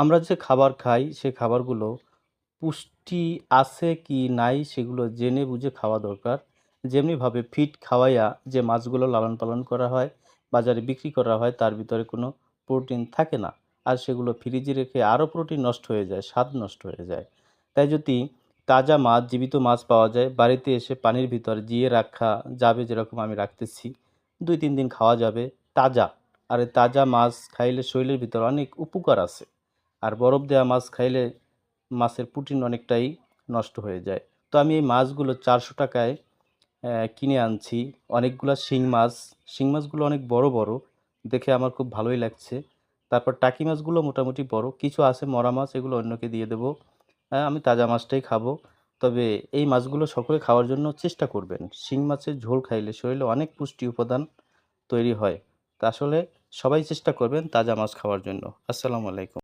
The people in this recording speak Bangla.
আমরা যে খাবার খাই সে খাবারগুলো পুষ্টি আছে কি নাই সেগুলো জেনে বুঝে খাওয়া দরকার। যেমনিভাবে ফিড খাওয়াইয়া যে মাছগুলো লালন পালন করা হয়, বাজারে বিক্রি করা হয় তার ভিতরে কোনো প্রোটিন থাকে না। আর সেগুলো ফ্রিজে রেখে আরও প্রোটিন নষ্ট হয়ে যায়, স্বাদ নষ্ট হয়ে যায়। তাই যদি তাজা মাছ, জীবিত মাছ পাওয়া যায়, বাড়িতে এসে পানির ভিতর জিয়ে রাখা যাবে যেরকম আমি রাখতেছি। ২-৩ দিন খাওয়া যাবে তাজা। আর এই তাজা মাছ খাইলে শরীরের ভিতর অনেক উপকার আছে। আর বরফ দেওয়া মাছ খাইলে মাছের প্রোটিন অনেকটাই নষ্ট হয়ে যায়। তো আমি এই মাছগুলো ৳৪০০ কিনে আনছি। অনেকগুলা শিং মাছ। শিং মাছগুলো অনেক বড়, বড়। দেখে আমার খুব ভালোই লাগছে। তারপর টাকি মাছগুলো মোটামুটি বড়। কিছু আছে মরা মাছ, এগুলো অন্যকে দিয়ে দেবো। আমি তাজা মাছটাই খাবো। তবে এই মাছগুলো সকলে খাওয়ার জন্য চেষ্টা করবেন। শিং মাছের ঝোল খাইলে শরীরে অনেক পুষ্টি উপাদান তৈরি হয়। তা আসলে সবাই চেষ্টা করবেন তাজা মাছ খাওয়ার জন্য। আসসালামু আলাইকুম।